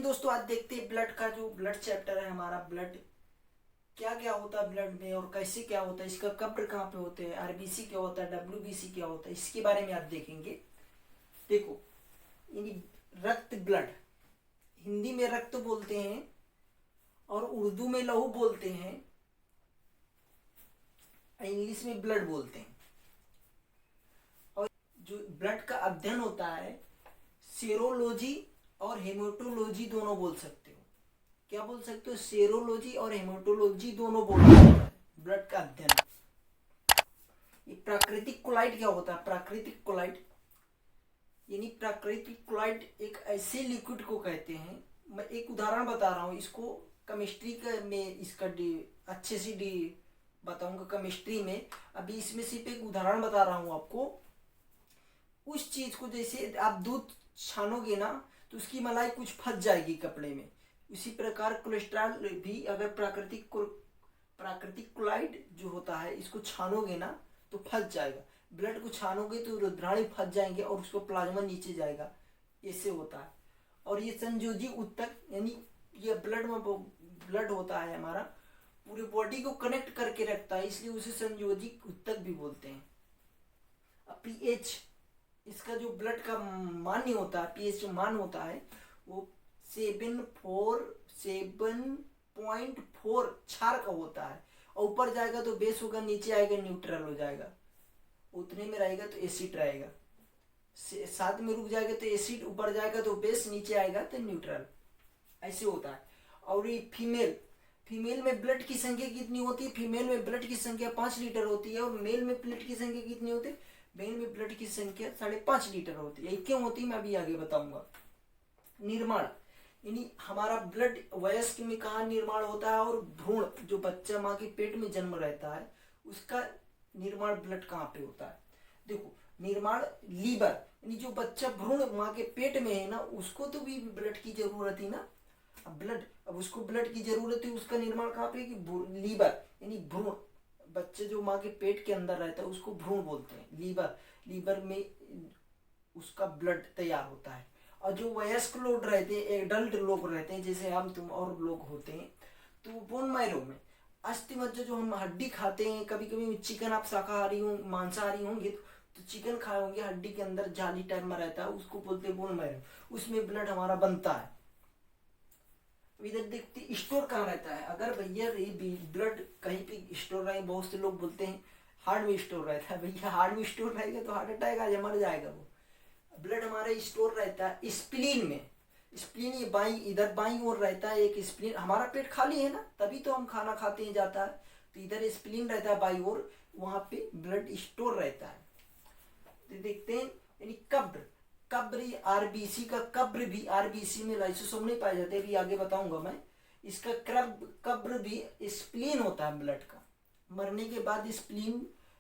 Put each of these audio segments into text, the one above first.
दोस्तों, आज देखते हैं ब्लड का जो ब्लड चैप्टर है हमारा। ब्लड क्या क्या होता है ब्लड में और कैसे क्या होता है, इसका कब्र कहाँ पे होते हैं, आरबीसी क्या होता है, डब्ल्यूबीसी क्या होता है, इसके बारे में आज देखेंगे। देखो, यानी रक्त, ब्लड, हिंदी में रक्त बोलते हैं और उर्दू में लहू बोलते हैं, इंग्लिश में ब्लड बोलते हैं। और जो ब्लड का अध्ययन होता है, सीरोलॉजी और हेमेटोलॉजी दोनों बोल सकते हो। क्या बोल सकते हो? सीरोलॉजी और हेमेटोलॉजी दोनों बोल सकते हो। ब्लड का अध्ययन। ये प्राकृतिक कोलाइट क्या होता है? प्राकृतिक कोलाइट यानी प्राकृतिक कोलाइट एक ऐसे लिक्विड को कहते हैं। मैं एक उदाहरण बता रहा हूँ, इसको केमिस्ट्री का में इसका अच्छे से बताऊंगा केमिस्ट्री में। अभी इसमें सिर्फ एक उदाहरण बता रहा हूँ आपको। उस चीज को जैसे आप दूध छानोगे ना तो उसकी मलाई कुछ फंस जाएगी कपड़े में, उसी प्रकार कोलेस्ट्रॉल भी अगर प्राकृतिक कोलाइड जो होता है इसको छानोगे ना तो फंस जाएगा। ब्लड को छानोगे तो रुद्राणी फंस जाएंगे और उसको प्लाज्मा नीचे जाएगा, ऐसे होता है। और ये संयोजी ऊतक यानी ये ब्लड होता है हमारा, पूरे बॉडी को कनेक्ट करके रखता है, इसलिए उसे संयोजी ऊतक भी बोलते हैं। पीएच, इसका जो ब्लड का मान होता है, पीएच जो मान होता है वो 7.4 क्षार का होता है। और ऊपर जाएगा तो बेस होगा, नीचे आएगा न्यूट्रल हो जाएगा। उतने में रहेगा तो एसिड रहेगा, 7 में रुक जाएगा तो एसिड, ऊपर जाएगा तो बेस, नीचे आएगा तो न्यूट्रल, ऐसे होता है। और ये फीमेल में ब्लड की संख्या कितनी होती है? फीमेल में ब्लड की संख्या 5 लीटर होती है। और मेल में ब्लड की संख्या कितनी होती है? मेल में ब्लड की संख्या 5.5 लीटर होती है। क्यों होती है मैं अभी आगे बताऊंगा। निर्माण यानी हमारा ब्लड वयस्क में कहाँ निर्माण होता है, और भ्रूण जो बच्चा माँ के पेट में जन्म रहता है उसका निर्माण ब्लड कहाँ पे होता है। देखो, निर्माण लीवर यानी जो बच्चा भ्रूण माँ के पेट में है ना, उसको तो भी ब्लड की जरूरत है ना। अब उसको ब्लड की जरूरत है, उसका निर्माण कहाँ पे? कि लीवर यानी भ्रूण, बच्चे जो माँ के पेट के अंदर रहता है उसको भ्रूण बोलते हैं। लीवर में उसका ब्लड तैयार होता है। और जो वयस्क लोग रहते हैं, एडल्ट लोग रहते हैं, जैसे हम तुम और लोग होते हैं, तो बोन मैरो में अस्थि मज्जा जो हम हड्डी खाते हैं, कभी कभी चिकन, आप शाकाहारी हो मांसाहारी होंगे तो चिकन खाए होंगे, हड्डी के अंदर जाली टाइप में रहता है, उसको बोलते हैं बोन मैरो, उसमें ब्लड हमारा बनता है। इधर देखते स्टोर कहाँ रहता है। अगर भैया ब्लड कहीं पे स्टोर रहे, बहुत से लोग बोलते हैं हार्ट में स्टोर रहता है। भैया हार्ट में स्टोर रहेगा तो हार्ट अटैक आ जाए, मर जाएगा वो। ब्लड हमारे स्टोर रहता है स्प्लीन में। स्प्लीन ये इधर बाई ओर रहता है एक स्प्लीन। हमारा पेट खाली है ना, तभी तो हम खाना खाते हैं जाता है, तो इधर स्प्लीन रहता है बाई ओर, वहां पे ब्लड स्टोर रहता है। तो देखते हैं यानी कब्र आरबीसी का कब्र भी, आरबीसी में लाइसोसोम नहीं पाए जाते, अभी आगे बताऊंगा मैं। इसका कब्र भी स्प्लीन होता है ब्लड का। मरने के बाद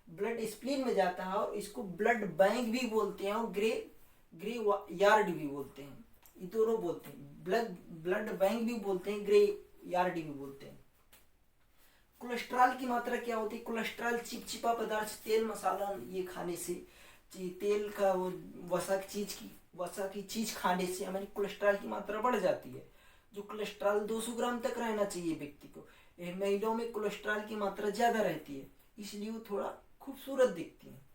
ब्लड स्प्लीन में जाता है, और इसको ब्लड बैंक भी बोलते हैं और ग्रे यार्ड भी बोलते हैं। ये दोनों बोलते हैं, ब्लड बैंक भी बोलते हैं, ग्रे यार्ड भी बोलते हैं। कोलेस्ट्रॉल की मात्रा क्या होती है? कोलेस्ट्रॉल चिपचिपा पदार्थ, तेल मसाला ये खाने से, तेल का वो वसा की चीज खाने से हमारी कोलेस्ट्रॉल की मात्रा बढ़ जाती है। जो कोलेस्ट्रॉल 200 ग्राम तक रहना चाहिए व्यक्ति को, महिलाओं में कोलेस्ट्रॉल की मात्रा ज्यादा रहती है, इसलिए वो थोड़ा खूबसूरत दिखती है।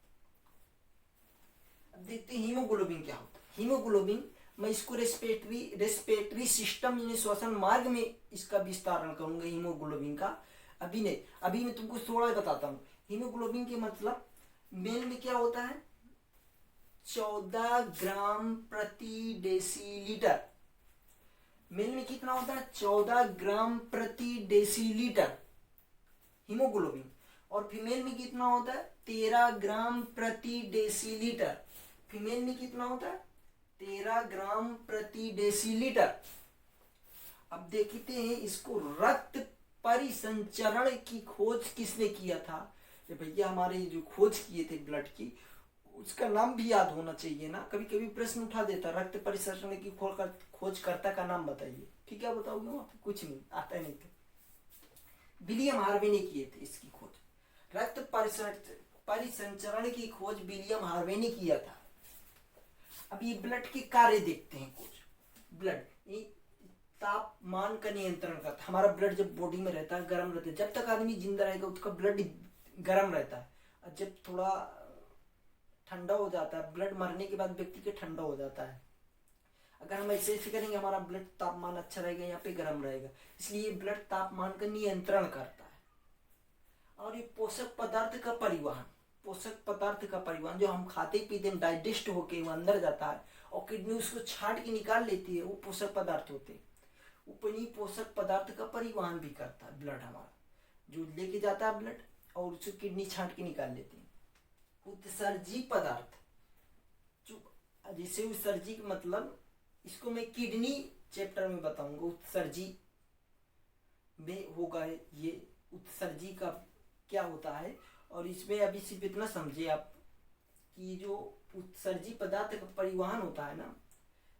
अब देखते हैं हीमोग्लोबिन क्या होता है। हीमोग्लोबिन, मैं इसको रेस्पिरेटरी सिस्टम यानी श्वसन मार्ग में इसका विस्तारण करूंगा हीमोग्लोबिन का। अभी नहीं, अभी मैं तुमको थोड़ा बताता हूँ। हीमोग्लोबिन के मतलब मेल में क्या होता है? 14 ग्राम प्रति डेसीलीटर। मेल में कितना होता है? 14 ग्राम प्रति डेसीलीटर हीमोग्लोबिन। और फीमेल में कितना होता है? 13 ग्राम प्रति डेसीलीटर। फीमेल में कितना होता है? 13 ग्राम प्रति डेसीलीटर। अब देखते हैं इसको, रक्त परिसंचरण की खोज किसने किया था? भैया हमारे जो खोज किए थे ब्लड की, उसका नाम भी याद होना चाहिए ना। कभी कभी प्रश्न उठा देता, रक्त परिसंचरण की खोजकर्ता का नाम बताइए। ठीक, क्या बताओगे वहां पे? कुछ नहीं आता, नहीं थे। विलियम हार्वे ने किए थे इसकी खोज। रक्त परिसंचरण की खोज विलियम हार्वे ने किया था। अब ये ब्लड के कार्य देखते हैं कुछ। ब्लड तापमान का नियंत्रण करता है। हमारा ब्लड जब बॉडी में रहता है गर्म रहता है, जब तक आदमी जिंदा रहेगा उसका ब्लड गर्म रहता है, और जब थोड़ा ठंडा हो जाता है, ब्लड मरने के बाद व्यक्ति के ठंडा हो जाता है। अगर हम ऐसे ऐसे करेंगे हमारा ब्लड तापमान अच्छा रहेगा, यहाँ पे गर्म रहेगा, इसलिए ब्लड तापमान का नियंत्रण करता है। और ये पोषक पदार्थ का परिवहन, पोषक पदार्थ का परिवहन जो हम खाते पीते हैं डाइजेस्ट होके वो अंदर जाता है और किडनी उसको छांट के निकाल लेती है, वो पोषक पदार्थ होते हैं। उपनी पोषक पदार्थ का परिवहन भी करता है ब्लड हमारा, जो लेके जाता है ब्लड और उसको किडनी छांट के निकाल लेती है। उत्सर्जी पदार्थ, जो जैसे उत्सर्जी मतलब इसको मैं किडनी चैप्टर में बताऊंगा, उत्सर्जी में होगा ये उत्सर्जी का क्या होता है। और इसमें अभी सिर्फ इतना समझे आप कि जो उत्सर्जी पदार्थ का परिवहन होता है ना,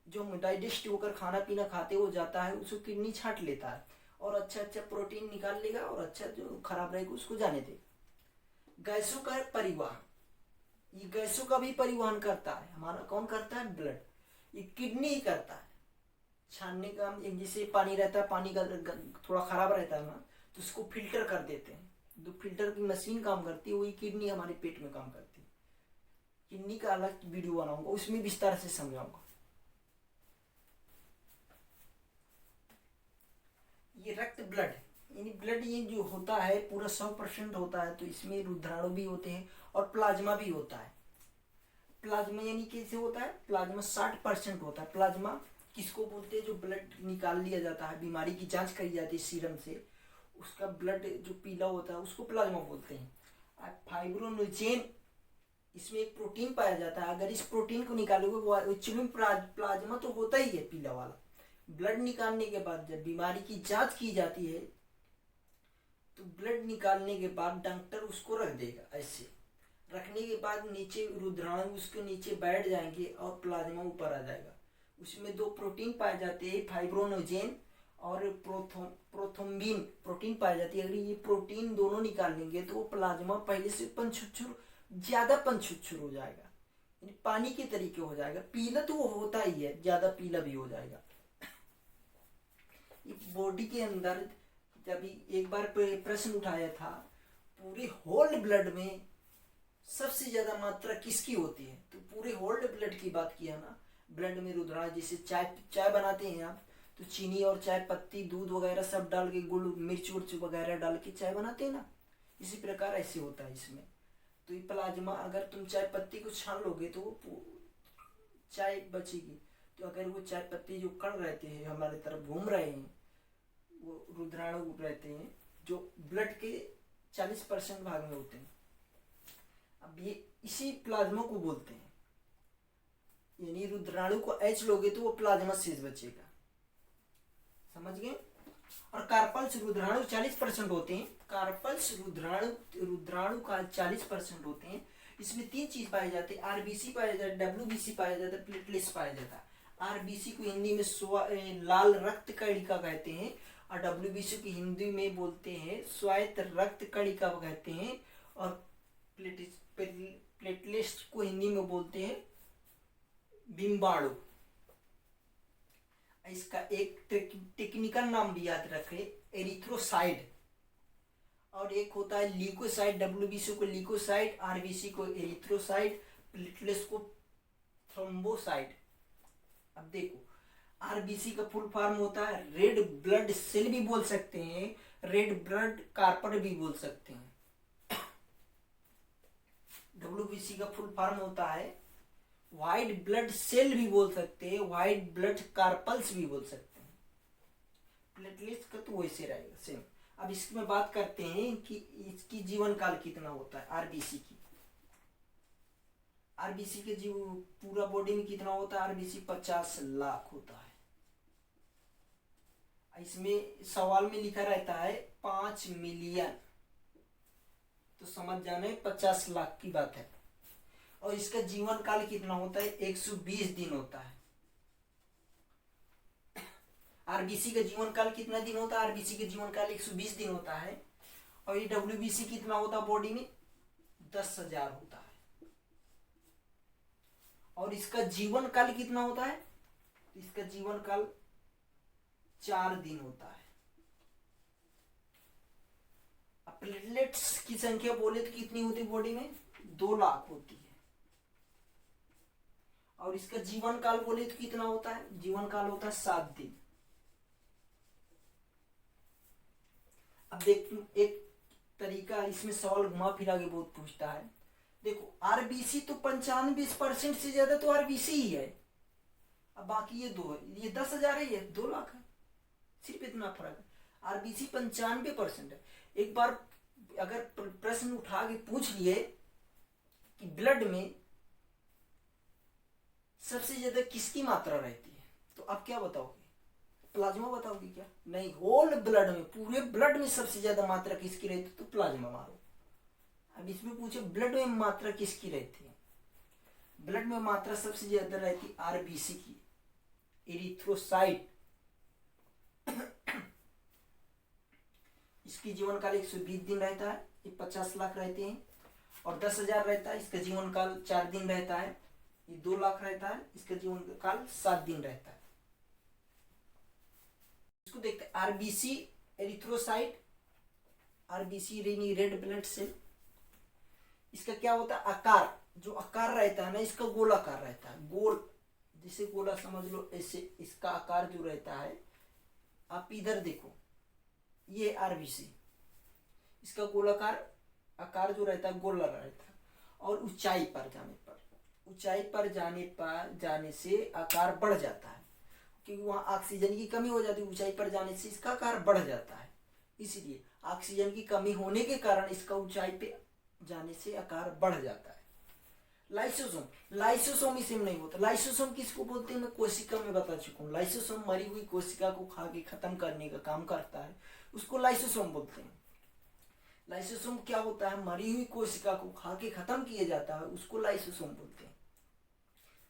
जो हम डाइजेस्ट होकर खाना पीना खाते हो जाता है, उसको किडनी छांट लेता है और अच्छा अच्छा प्रोटीन निकाल लेगा और अच्छा जो खराब रहेगा उसको जाने दे। गैसों का परिवहन, ये गैसों का भी परिवहन करता है हमारा, कौन करता है? ब्लड, ये किडनी ही करता है। छानने का हम जैसे पानी रहता है, पानी का थोड़ा खराब रहता है ना, तो उसको फिल्टर कर देते हैं, जो फिल्टर की मशीन काम करती है वही किडनी हमारे पेट में काम करती है। किडनी का अलग वीडियो बनाऊंगा, उसमें विस्तार से समझाऊंगा। ये रक्त ब्लड, यानी ब्लड ये जो होता है पूरा 100% होता है, तो इसमें रुधिराणु भी होते हैं और प्लाज्मा भी होता है। प्लाज्मा यानी कैसे होता है? प्लाज्मा 60% होता है। प्लाज्मा किसको बोलते हैं? जो ब्लड निकाल लिया जाता है, बीमारी की जांच करी जाती है सीरम से, उसका ब्लड जो पीला होता है उसको प्लाज्मा बोलते हैं। फाइब्रोनोजेन, इसमें एक प्रोटीन पाया जाता है, अगर इस प्रोटीन को निकालोगे वो एक्चुअली प्लाज्मा तो होता ही है पीला वाला। ब्लड निकालने के बाद जब बीमारी की जांच की जाती है तो ब्लड निकालने के बाद डॉक्टर उसको रख देगा, ऐसे रखने के बाद नीचे रुधिराणु उसके नीचे बैठ जाएंगे और प्लाज्मा ऊपर आ जाएगा। उसमें दो प्रोटीन पाए जाते हैं, फाइब्रोनोजेन और प्रोथ्रोम्बिन प्रोटीन पाई जाती है। अगर ये प्रोटीन दोनों निकाल लेंगे तो वो प्लाज्मा पहले से पंचुच्छुर, ज्यादा पंचुच्छुर हो जाएगा, यानी पानी के तरीके हो जाएगा। पीला तो वो होता ही है, ज्यादा पीला भी हो जाएगा। बॉडी के अंदर जब एक बार प्रश्न उठाया था, पूरे होल ब्लड में सबसे ज्यादा मात्रा किसकी होती है, तो पूरे होल्ड ब्लड की बात किया ना। ब्लड में रुधिराणु, जैसे चाय बनाते हैं आप, तो चीनी और चाय पत्ती दूध वगैरह सब डाल के, गुड़ मिर्च उर्च वगैरह डाल के चाय बनाते हैं ना, इसी प्रकार ऐसे होता है इसमें। तो ये प्लाज्मा, अगर तुम चाय पत्ती को छान लोगे तो वो चाय बचेगी, तो अगर वो चाय पत्ती जो कण रहते हैं हमारे तरफ घूम रहे हैं, वो रुधिराणु रहते हैं जो ब्लड के 40% भाग में होते हैं। अब ये इसी प्लाज्मा को बोलते हैं, यानी रुधिराणु को H लोगे तो वो प्लाज्मा शेष बचेगा, समझ गए। और कार्पल्स रुधिराणु 40% होते हैं, कार्पल्स रुधिराणु का 40% होते हैं। इसमें तीन चीज पाए जाते हैं, आरबीसी पाया जाता है, डब्ल्यूबीसी पाया जाता है, प्लेटलेट्स पाया जाता है। आरबीसी को हिंदी में लाल रक्त कणिका कहते हैं, और डब्ल्यूबीसी को हिंदी में बोलते हैं स्वायत्त रक्त कणिका कहते हैं, और प्लेटलेट्स को हिंदी में बोलते हैं बिम्बाणु। इसका एक टेक्निकल नाम भी याद रखें, एरिथ्रोसाइड, और एक होता है ल्यूकोसाइड। डब्ल्यूबीसी को ल्यूकोसाइड, आरबीसी को एरिथ्रोसाइड, प्लेटलेट्स को थ्रोम्बोसाइड। अब देखो, आरबीसी का फुल फॉर्म होता है रेड ब्लड सेल भी बोल सकते हैं, रेड ब्लड कार्पट भी बोल सकते हैं। डब्ल्यूबीसी का फुल फॉर्म होता है व्हाइट ब्लड सेल भी बोल सकते हैं, व्हाइट ब्लड कार्पल्स भी बोल सकते हैं। प्लेटलेट्स का तो वैसे रहेगा सेम। अब इसमें बात करते हैं कि इसकी जीवन काल कितना होता है आरबीसी की। आरबीसी के जीव पूरा बॉडी में कितना होता है? आरबीसी 50 लाख होता है। इसमें सवाल में लिखा रहता है 5 मिलियन, तो समझ जाने 50 लाख की बात है। और इसका जीवन काल कितना होता है? 120 दिन होता है। आरबीसी का जीवन काल कितना दिन होता है? आरबीसी का जीवन काल 120 दिन होता है। और ये डब्ल्यूबीसी कितना होता है बॉडी में? 10,000 होता है। और इसका जीवन काल कितना होता है? इसका जीवन काल 4 दिन होता है। अब प्लेटलेट्स की संख्या बोले तो कितनी होती है बॉडी में? 2 लाख होती है। और इसका जीवन काल बोले तो कितना होता है? जीवन काल होता है 7 दिन। अब देख, एक तरीका इसमें सवाल घुमा फिरा के बहुत पूछता है। देखो आरबीसी तो 95% से ज्यादा तो आरबीसी ही है। अब बाकी ये 2 है, ये 10,000 है, ये 2 लाख है, सिर्फ इतना फर्क है। आरबीसी 95% है। एक बार अगर प्रश्न उठा के पूछ लिए कि ब्लड में सबसे ज्यादा किसकी मात्रा रहती है, तो आप क्या बताओगे? प्लाज्मा बताओगे क्या? नहीं, होल ब्लड में, पूरे ब्लड में सबसे ज्यादा मात्रा किसकी रहती है, तो प्लाज्मा मारो। अब इसमें पूछे ब्लड में मात्रा किसकी रहती है? ब्लड में मात्रा सबसे ज्यादा रहती है आरबीसी की, एरिथ्रोसाइट। इसकी जीवन काल 120 दिन रहता है, ये 50 लाख रहते हैं। और 10,000 रहता है, इसका जीवन काल 4 दिन रहता है। ये 2 लाख रहता है, इसका जीवन काल 7 दिन रहता है। इसको देखते हैं, RBC erythrocyte, RBC red blood cell. इसका क्या होता है? आकार, जो आकार रहता है ना, इसका गोलाकार रहता है, गोल, जैसे गोला समझ लो ऐसे। इसका आकार जो रहता है, आप इधर देखो, ये आरबीसी, इसका गोलाकार आकार जो रहता है गोला रहता है। और ऊंचाई पर जाने से आकार बढ़ जाता है, क्योंकि वहां ऑक्सीजन की कमी हो जाती है। ऊंचाई पर जाने से इसका आकार बढ़ जाता है, इसलिए ऑक्सीजन की कमी होने के कारण इसका ऊंचाई पे जाने से आकार बढ़ जाता है। लाइसोसोम इसे नहीं होता। लाइसोसोम किसको बोलते हैं? मैं कोशिका में बता चुका हूँ। लाइसोसोम मरी हुई कोशिका को खा के खत्म करने का काम करता है, उसको लाइसोसोम बोलते हैं। लाइसोसोम क्या होता है? मरी हुई कोशिका को खा के खत्म किया जाता है, उसको लाइसोसोम बोलते हैं।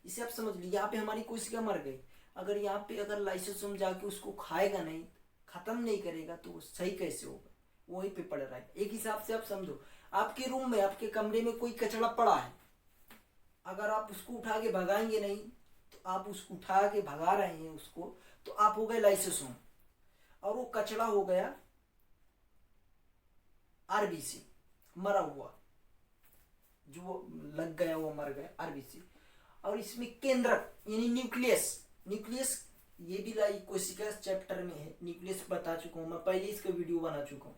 इसे आप समझ लीजिए, यहाँ पे हमारी कोशिका मर गई, अगर यहाँ पे अगर लाइसोसोम जाके उसको खाएगा नहीं, खत्म नहीं करेगा, तो सही कैसे होगा? वहीं पे पड़ रहा है। एक हिसाब से आप समझो, आपके रूम में, आपके कमरे में कोई कचरा पड़ा है, अगर आप उसको उठा के भगाएंगे नहीं, तो आप उसको उठा के भगा रहे हैं उसको, तो आप हो गए लाइसोसोम, और वो कचरा हो गया आरबीसी, मरा हुआ, जो लग गया वो मर गया, आरबीसी। और इसमें केंद्रक यानी न्यूक्लियस ये भी कोशिका चैप्टर में है, न्यूक्लियस बता चुका हूं मैं, पहले इसका वीडियो बना चुका हूं।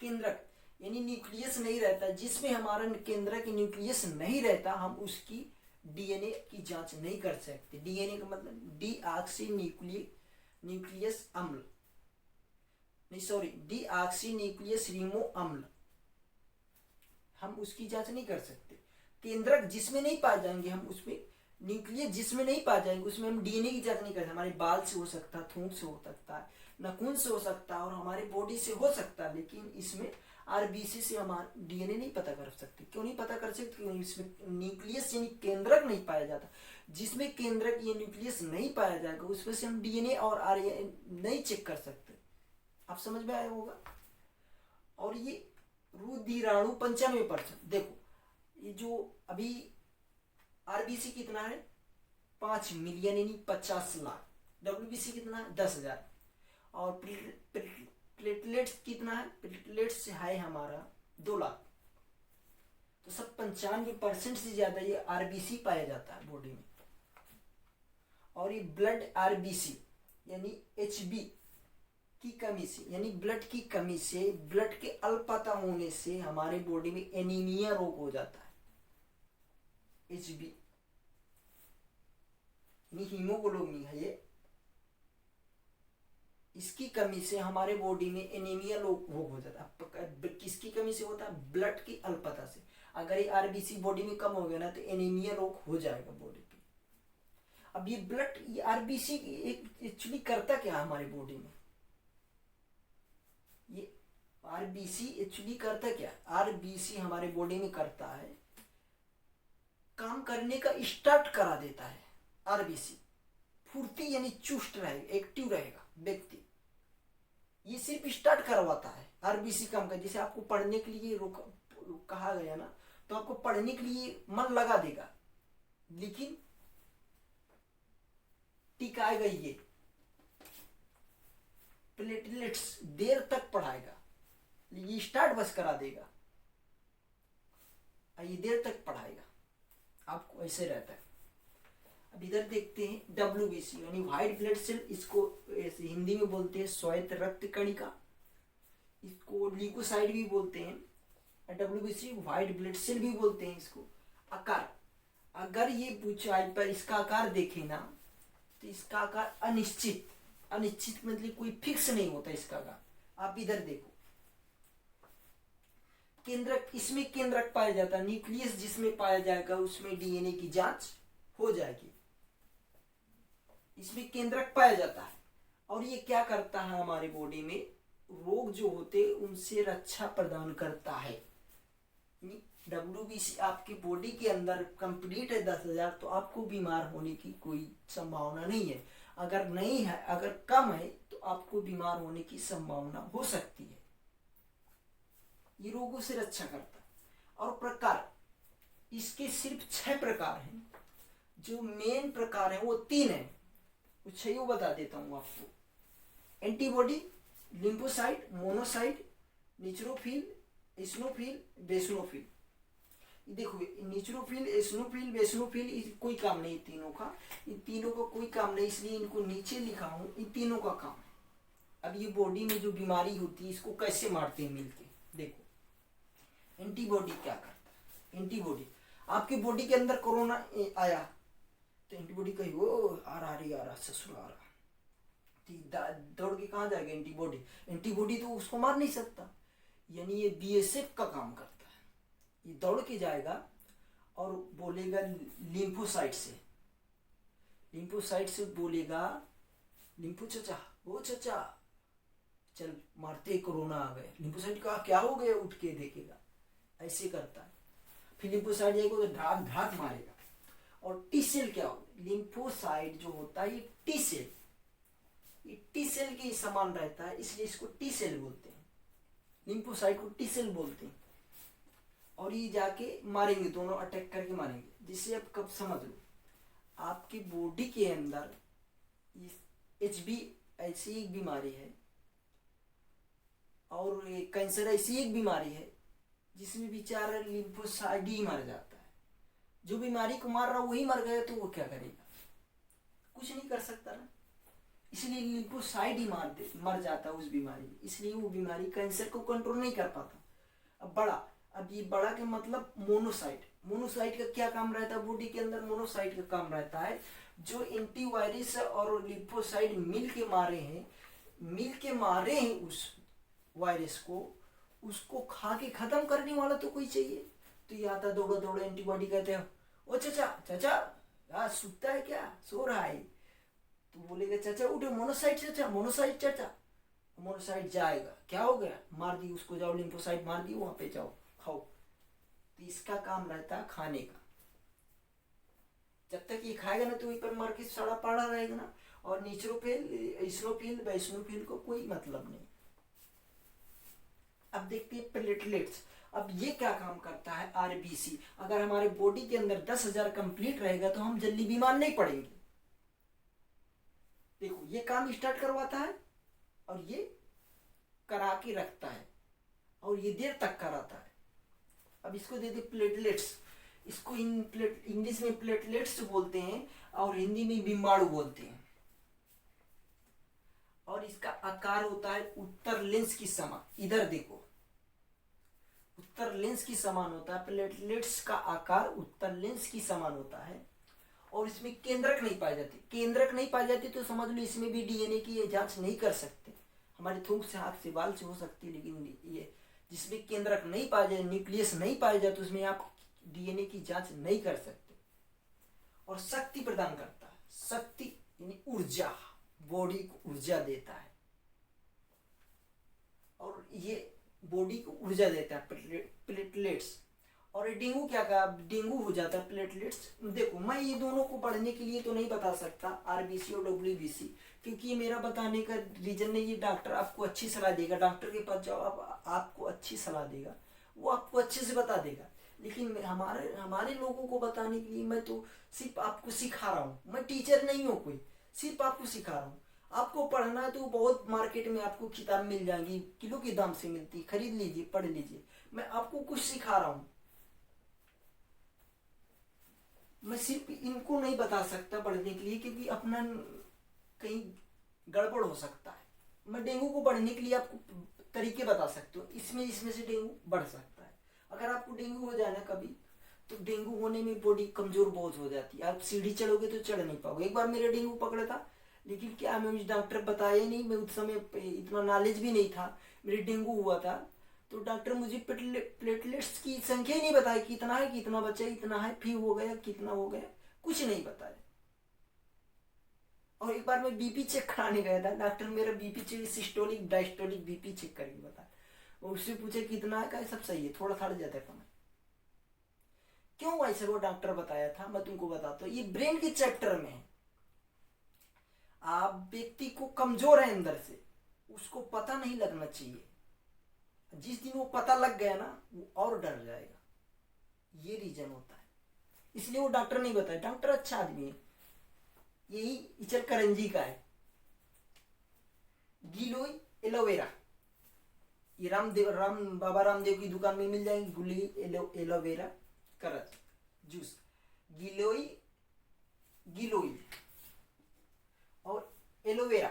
केंद्रक यानी न्यूक्लियस नहीं रहता, जिसमें हमारा केंद्रक न्यूक्लियस नहीं रहता, हम उसकी डीएनए की जांच नहीं कर सकते। डीएनए का मतलब डीऑक्सी न्यूक्लियस अम्ल, नहीं सॉरी, डीऑक्सी न्यूक्लियस रिमो अम्ल, हम उसकी जांच नहीं कर सकते। केंद्रक जिसमें नहीं पाए जाएंगे हम उसमें, न्यूक्लियस जिसमें नहीं पाए जाएंगे उसमें हम डीएनए की जांच नहीं करते। हमारे बाल से हो सकता है, थूक से हो सकता है, नाखून से हो सकता है, और हमारे बॉडी से हो सकता है, लेकिन इसमें आरबीसी से हम डीएनए नहीं पता कर सकते। क्यों नहीं पता कर सकते? क्योंकि इसमें न्यूक्लियस यानी केंद्रक नहीं पाया जाता। जिसमें केंद्रक या न्यूक्लियस नहीं पाया जाएगा उसमें से हम डीएनए और आरएनए नहीं चेक कर सकते। आप समझ में आया होगा। और ये रुधिराणु 95%। देखो ये जो अभी आरबीसी कितना है? 5 मिलियन यानी 50 लाख। डब्ल्यूबीसी कितना है? 10,000। और प्लेटलेट्स कितना है? प्लेटलेट्स है हमारा 2 लाख। तो सब 95% से ज्यादा ये आरबीसी पाया जाता है बॉडी में। और ये ब्लड आरबीसी यानी एचबी की कमी से, यानी ब्लड की कमी से, ब्लड के अल्पता होने से हमारे बॉडी में एनीमिया रोग हो जाता है। एचबी हीमोग्लोबिन है ये, इसकी कमी से हमारे बॉडी में एनीमिया रोग हो जाता है। किसकी कमी से होता है? ब्लड की अल्पता से। अगर ये आरबीसी बॉडी में कम हो गया ना, तो एनीमिया रोग हो जाएगा बॉडी पे। अब ये ब्लड, ये आरबीसी एक्चुअली करता क्या हमारी बॉडी में? ये आरबीसी एक्चुअली करता क्या? आरबीसी हमारे बॉडी में करता है, काम करने का स्टार्ट करा देता है। आरबीसी फुर्ती यानी चुस्त रहेगा, एक्टिव रहेगा व्यक्ति, ये सिर्फ स्टार्ट करवाता है। आरबीसी काम का, जैसे आपको पढ़ने के लिए कहा गया ना, तो आपको पढ़ने के लिए मन लगा देगा, लेकिन टिकाएगा ये, प्लेटलेट्स देर तक पढ़ाएगा, ये स्टार्ट बस करा देगा, ये देर तक पढ़ाएगा आपको, ऐसे रहता है। अब इधर देखते हैं WBC यानी व्हाइट ब्लड सेल, इसको हिंदी में बोलते हैं श्वेत रक्त कणिका, इसको ल्यूकोसाइट भी बोलते हैं, WBC व्हाइट ब्लड सेल भी बोलते हैं इसको। आकार, अगर ये ऊंचाई पर इसका आकार देखे ना तो इसका आकार अनिश्चित, अनिश्चित मतलब कोई फिक्स नहीं होता इसका आकार। आप इधर देखो, केंद्रक, इसमें केंद्रक पाया जाता है, न्यूक्लियस जिसमें पाया जाएगा उसमें DNA की जांच हो जाएगी, इसमें केंद्रक पाया जाता है। और ये क्या करता है, हमारे बॉडी में रोग जो होते हैं उनसे रक्षा प्रदान करता है। WBC आपके बॉडी के अंदर कंप्लीट है 10,000 तो आपको बीमार होने की कोई संभावना नहीं है। अगर नहीं है, अगर कम है तो आपको बीमार होने की संभावना हो सकती है। ये रोगों से रक्षा करता है। और प्रकार, इसके सिर्फ 6 प्रकार हैं, जो मेन प्रकार है वो 3 है, वो 6 बता देता हूं आपको। Antibody, lymphocyte, monocyte, neutrophil, eosinophil, basophil. देखो न्यूट्रोफिल, एसिनोफिल, बेसनोफिल कोई काम नहीं तीनों का, इन तीनों का कोई काम नहीं, इसलिए इनको नीचे लिखा हूं, इन तीनों का काम है। अब ये बॉडी में जो बीमारी होती है इसको कैसे मारते हैं मिलके, देखो एंटीबॉडी क्या करता है। एंटीबॉडी, आपकी बॉडी के अंदर कोरोना आया तो एंटीबॉडी कही वो आ रहा ससुर आ रहा, दौड़ के कहाँ जाएगा एंटीबॉडी, एंटीबॉडी तो उसको मार नहीं सकता, यानी ये BSF का काम करता है। ये दौड़ के जाएगा और बोलेगा लिम्फोसाइट से, लिम्फोसाइट से बोलेगा लिम्फो चचा, ओ चचा चल मारते, कोरोना आ गए। लिम्फोसाइट का क्या हो गया, उठ के देखेगा, ऐसे करता है। फिर लिम्फोसाइट जाएगा तो ढाक ढाक मारेगा। और टी सेल क्या हो, लिम्फोसाइट जो होता है ये टी सेल, ये टी सेल के समान रहता है, इसलिए इसको टी सेल बोलते हैं, लिम्फोसाइट को टी सेल बोलते हैं। और ये जाके मारेंगे, दोनों अटैक करके मारेंगे। जिससे अब कब समझ लो, आपकी बॉडी के अंदर HB ऐसी एक बीमारी है और कैंसर ऐसी एक बीमारी है जिसमें बेचारा लिम्फोसाइट ही मर जाता है। जो बीमारी को मार रहा वही मर गया तो वो क्या करेगा, कुछ नहीं कर सकता ना, इसलिए लिम्फोसाइट ही मर जाता है उस बीमारी में, इसलिए वो बीमारी कैंसर को कंट्रोल नहीं कर पाता। अब बड़ा, अब ये बड़ा के मतलब मोनोसाइट, मोनोसाइट का क्या काम रहता है बॉडी के अंदर, मोनोसाइट का काम रहता है जो एंटीवायरस और लिम्फोसाइट मिल के मारे हैं उस वायरस को, उसको खा के खत्म करने वाला तो कोई चाहिए। तो ये आता दौड़ा दौड़ा एंटीबॉडी, कहते हैं ओ चचा चचा यार सुता है क्या, सो रहा है, तो बोलेगा चाचा उठे, मोनोसाइट चाचा, मोनोसाइट चाचा, मोनोसाइट जाएगा, क्या हो गया, मार दी उसको, जाओ लिम्फोसाइट मार दी, वहां पे जाओ खाओ। तो इसका काम रहता है खाने का, जब तक ये खाएगा ना तो वहीं पर मर के सड़ा पड़ा रहेगा ना। और न्यूट्रोफिल, एसिनोफिल, बेसनोफिल को कोई मतलब नहीं। अब देखते हैं प्लेटलेट्स, अब ये क्या काम करता है, RBC। अगर हमारे बॉडी के अंदर 10,000 कंप्लीट रहेगा तो हम जल्दी बीमार नहीं पड़ेंगे। देखो ये काम स्टार्ट करवाता है और ये करा के रखता है और ये देर तक कराता है। अब इसको दे दे प्लेटलेट्स, इसको इंग्लिश में प्लेटलेट्स बोलते हैं और हिंदी में बिम्बाणु बोलते हैं। और इसका आकार होता है उत्तर लेंस की समान, इधर देखो उत्तर लेंस की समान होता है, प्लेटलेट्स का आकार उत्तर लेंस की समान होता है। और इसमें केंद्रक नहीं पाई जाती, केंद्रक नहीं पाई जाती तो समझ लो इसमें भी DNA की जांच नहीं कर सकते। हमारे थूक से, हाथ से, बाल से हो सकती है, लेकिन ये जिसमें केंद्रक नहीं पाया जाए, न्यूक्लियस नहीं पाया जाए तो उसमें आप DNA की जांच नहीं कर सकते। और शक्ति प्रदान करता है, शक्ति यानी ऊर्जा, बॉडी को ऊर्जा देता है। और ये बॉडी को ऊर्जा देता है प्लेटलेट्स। और डेंगू क्या कहा, डेंगू हो जाता है प्लेटलेट्स। देखो मैं ये दोनों को पढ़ने के लिए तो नहीं बता सकता RBC और WBC, क्योंकि ये मेरा बताने का रीजन नहीं, ये डॉक्टर आपको अच्छी सलाह देगा, डॉक्टर के पास जाओ आपको अच्छी सलाह देगा, वो आपको अच्छे से बता देगा। लेकिन हमारे लोगों को बताने के लिए मैं तो सिर्फ आपको सिखा रहा हूँ, मैं टीचर नहीं हूँ कोई, सिर्फ आपको सिखा रहा हूँ। आपको पढ़ना है तो बहुत मार्केट में आपको किताब मिल जाएंगी, किलो के दाम से मिलती, खरीद लीजिए, पढ़ लीजिए। मैं आपको कुछ सिखा रहा हूँ, मैं सिर्फ इनको नहीं बता सकता पढ़ने के लिए, क्योंकि अपना कहीं गड़बड़ हो सकता है। मैं डेंगू को बढ़ने के लिए आपको तरीके बता सकता हूँ, इसमें से डेंगू बढ़ सकता है। अगर आपको डेंगू हो जाए ना कभी, तो डेंगू होने में बॉडी कमजोर बहुत हो जाती है, आप सीढ़ी चढ़ोगे तो चढ़ नहीं पाओगे। एक बार मेरा डेंगू पकड़ा था, लेकिन क्या मैं, मुझे डॉक्टर बताया नहीं, मैं उस समय इतना नॉलेज भी नहीं था, मेरे डेंगू हुआ था। तो डॉक्टर मुझे प्लेटलेट्स की संख्या ही नहीं बताई, कितना है, कितना बचा, इतना है, फी हो गया, कितना हो गया, कुछ नहीं बताया। और एक बार मैं बीपी चेक कराने गया था, डॉक्टर मेरा BP check, systolic diastolic BP check करके बता, उससे पूछे कितना है, सब सही है, थोड़ा थोड़ा ज्यादा कम है। क्यों ऐसे वो डॉक्टर बताया था, मैं तुमको बताता हूँ, ये ब्रेन के चैप्टर में है। आप व्यक्ति को कमजोर है अंदर से, उसको पता नहीं लगना चाहिए, जिस दिन वो पता लग गया ना, वो और डर जाएगा, ये रीजन होता है। इसलिए वो डॉक्टर नहीं बताया, डॉक्टर अच्छा आदमी है, यही इचल करंजी का है, गिलोय एलोवेरा, ये बाबा रामदेव की दुकान में मिल जाएंगे, एलोवेरा करज जूस, गिलोय गिलोय और एलोवेरा,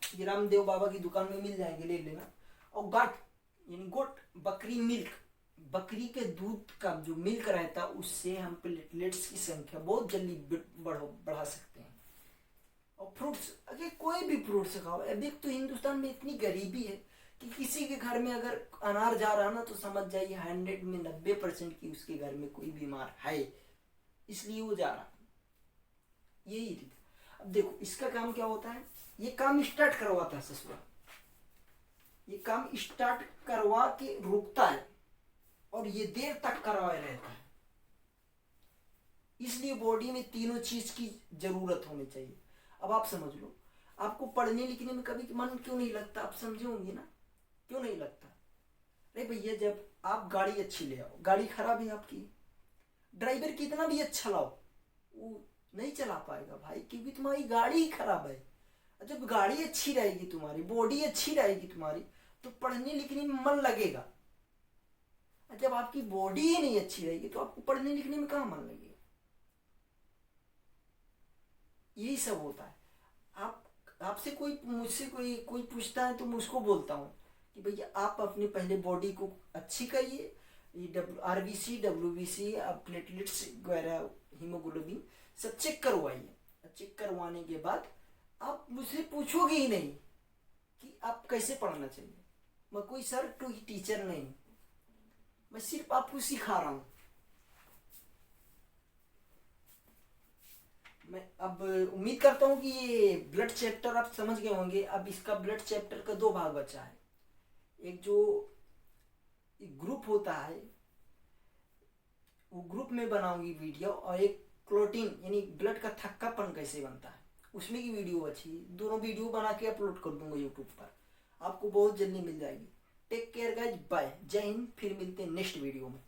ये रामदेव बाबा की दुकान में मिल जाएंगे, ले लेना। और गाट यानी गोट, बकरी मिल्क, बकरी के दूध का जो मिल्क रहता है, उससे हम प्लेटलेट्स की संख्या बहुत जल्दी बढ़ा सकते हैं। और फ्रूट्स, अगर कोई भी फ्रूट्स खाओ। अभी तो हिंदुस्तान में इतनी गरीबी है कि किसी के घर में अगर अनार जा रहा ना, तो समझ जाइए 100 में 90% की उसके घर में कोई बीमार है, इसलिए वो जा रहा, यही रीत। अब देखो इसका काम क्या होता है, ये काम स्टार्ट करवाता है ससुरा, ये काम स्टार्ट करवा के रुकता है, और ये देर तक करवाए रहता है। इसलिए बॉडी में तीनों चीज की जरूरत होनी चाहिए। अब आप समझ लो, आपको पढ़ने लिखने में कभी मन क्यों नहीं लगता, आप समझे होंगे ना, क्यों नहीं लगता। अरे भैया, जब आप गाड़ी अच्छी ले आओ, गाड़ी खराब है आपकी, ड्राइवर कितना भी अच्छा लाओ, वो नहीं चला पाएगा भाई, क्योंकि तुम्हारी गाड़ी ही खराब है। जब गाड़ी अच्छी रहेगी तुम्हारी, बॉडी अच्छी रहेगी तुम्हारी, तो पढ़ने लिखने में मन लगेगा। जब आपकी बॉडी ही नहीं अच्छी रहेगी, तो आपको पढ़ने लिखने में कहाँ मन लगेगा। यही सब होता है। आप आपसे कोई, मुझसे कोई पूछता है, तो मैं उसको बोलता हूँ कि भैया आप अपनी पहले बॉडी को अच्छी करिए, RBC WBC, प्लेटलेट्स वगैरह, हीमोग्लोबिन सब चेक करवाइए। चेक करवाने के बाद आप मुझसे पूछोगे ही नहीं कि आप कैसे पढ़ना चाहिए। मैं कोई सर टू टीचर नहीं, मैं सिर्फ आपको सिखा रहा हूं। मैं अब उम्मीद करता हूं कि ये ब्लड चैप्टर आप समझ गए होंगे। अब इसका ब्लड चैप्टर का 2 भाग बचा है। एक जो ग्रुप होता है, वो ग्रुप में बनाऊंगी वीडियो, और एक क्लोटिन यानी ब्लड का थक्कापन कैसे बनता है, उसमें की वीडियो अच्छी है। दोनों वीडियो बना के अपलोड कर दूंगा यूट्यूब पर, आपको बहुत जल्दी मिल जाएगी। टेक केयर गाइज, बाय, जय हिंद। फिर मिलते हैं नेक्स्ट वीडियो में।